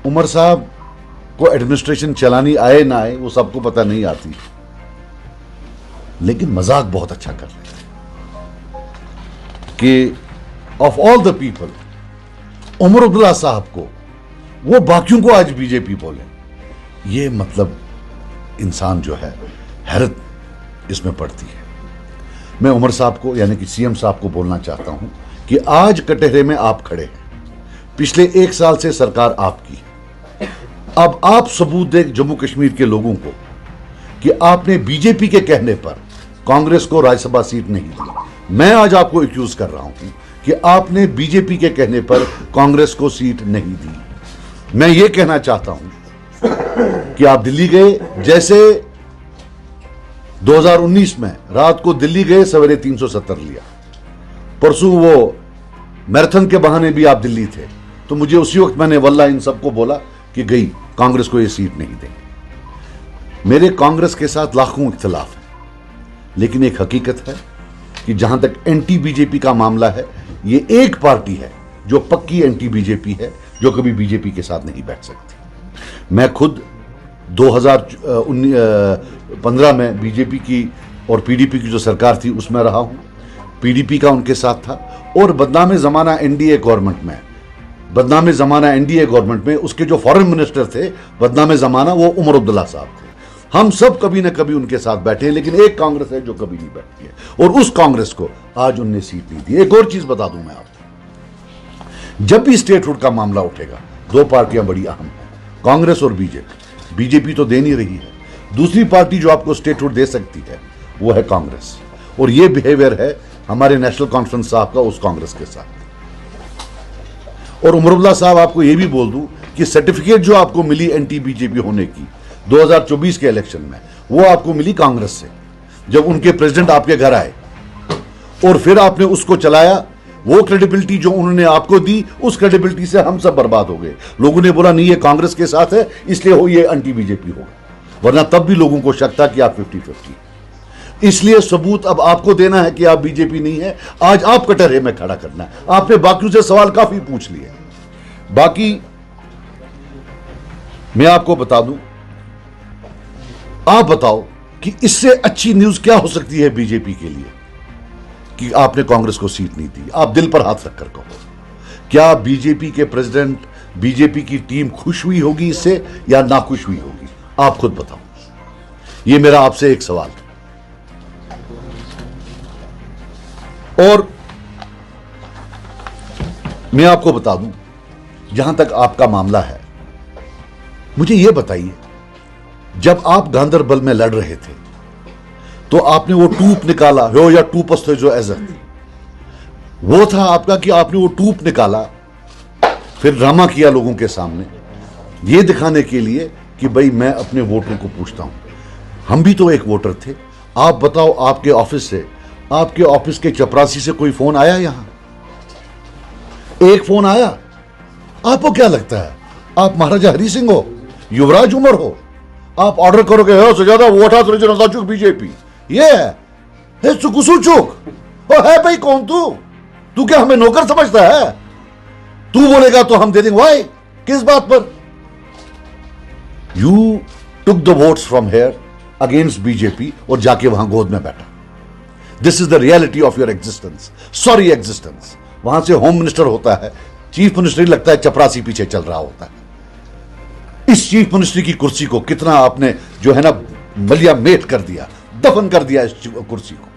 उमर साहब को एडमिनिस्ट्रेशन चलानी आए ना आए वो सबको पता नहीं आती, लेकिन मजाक बहुत अच्छा कर रहे थे कि of all the people Omar Abdullah साहब को, वो बाकियों को आज बीजेपी बोले। ये मतलब इंसान जो है हैरत इसमें पड़ती है। मैं उमर साहब को यानी कि सीएम साहब को बोलना चाहता हूं कि आज कटहरे में आप खड़े हैं, पिछले 1 साल से सरकार आपकी है। अब आप सबूत दें जम्मू कश्मीर के लोगों को कि आपने बीजेपी के कहने पर कांग्रेस को राज्यसभा सीट नहीं दी। मैं आज आपको एक्यूज कर रहा हूं कि आपने बीजेपी के कहने पर कांग्रेस को सीट नहीं दी। मैं ये कहना चाहता हूं कि आप दिल्ली गए, जैसे 2019 में रात को दिल्ली गए, सवेरे 370 लिया। परसों वो मैराथन के बहाने भी आप दिल्ली थे, तो मुझे उसी वक्त मैंने वल्लाह इन सबको बोला कि गई कांग्रेस को ये सीट नहीं देंगे। मेरे कांग्रेस के साथ लाखों इख्तिलाफ है, लेकिन एक हकीकत है कि जहां तक एंटी बीजेपी का मामला है, ये एक पार्टी है जो पक्की एंटी बीजेपी है, जो कभी बीजेपी के साथ नहीं बैठ सकती। मैं खुद 2015 में बीजेपी की और पीडीपी की जो सरकार थी उसमें रहा हूं, पीडीपी का उनके साथ था। और बदनाम जमाना एनडीए गवर्नमेंट में उसके जो फॉरेन मिनिस्टर थे बदनाम जमाना, वो उमर अब्दुल्ला साहब थे। हम सब कभी ना कभी उनके साथ बैठे हैं, लेकिन एक कांग्रेस है जो कभी नहीं बैठती है, और उस कांग्रेस को आज उनने सीट नहीं दी। एक और चीज बता दूं मैं आपको, जब भी स्टेटहुड का मामला उठेगा, 2 पार्टियां बड़ी अहम हैं, कांग्रेस और बीजेपी। बीजेपी तो दे नहीं रही है, दूसरी पार्टी जो आपको स्टेटहुड दे सकती है वो है कांग्रेस। और ये बिहेवियर है हमारे नेशनल कॉन्फ्रेंस साहब का उस कांग्रेस के साथ। और उमर अब्दुल्ला साहब, आपको ये भी बोल दूं कि सर्टिफिकेट जो आपको मिली एंटी बीजेपी होने की 2024 के इलेक्शन में, वो आपको मिली कांग्रेस से, जब उनके प्रेसिडेंट आपके घर आए और फिर आपने उसको चलाया। वो क्रेडिबिलिटी जो उन्होंने आपको दी, उस क्रेडिबिलिटी से हम सब बर्बाद हो गए। लोगों ने बोला नहीं ये कांग्रेस के साथ है इसलिए हो ये एंटी बीजेपी होगा, वरना तब भी लोगों को शक था कि आप 50-50। इसलिए सबूत अब आपको देना है कि आप बीजेपी नहीं है। आज आप कटहरे में खड़ा करना है। आपने बाकियों से सवाल काफी पूछ लिए। बाकी मैं आपको बता दूं, आप बताओ कि इससे अच्छी न्यूज क्या हो सकती है बीजेपी के लिए कि आपने कांग्रेस को सीट नहीं दी। आप दिल पर हाथ रखकर कहो, क्या बीजेपी के प्रेसिडेंट, बीजेपी की टीम खुश हुई होगी इससे या नाखुश हुई होगी? आप खुद बताओ। यह मेरा आपसे एक सवाल है। और मैं आपको बता दूं, जहां तक आपका मामला है, मुझे यह बताइए, जब आप गांधरबल में लड़ रहे थे तो आपने वो टूप निकाला हो या टूपस थे जो एजर थी, वो था आपका कि आपने वो टूप निकाला, फिर ड्रामा किया लोगों के सामने ये दिखाने के लिए कि भाई मैं अपने वोटरों को पूछता हूं। हम भी तो एक वोटर थे। आप बताओ, आपके ऑफिस से, आपके ऑफिस के चपरासी से कोई फोन आया? यहां एक फोन आया? आपको क्या लगता है आप महाराजा हरि सिंह हो, युवराज उमर हो? आप ऑर्डर करोगे हो से ज्यादा वोट हाथ जनता चुक बीजेपी, ये है चुक है भाई। कौन तू क्या हमें नौकर समझता है? तू बोलेगा तो हम दे देंगे। वाई? किस बात पर? You took the votes from here against BJP और जाके वहां गोद में बैठा। This is the reality of your existence, sorry existence. वहां से होम मिनिस्टर होता है, चीफ मिनिस्टर लगता है चपरासी पीछे चल रहा होता है। इस चीफ मिनिस्टर की कुर्सी को कितना आपने जो है ना बलिया मेट कर दिया, दफन कर दिया इस कुर्सी को।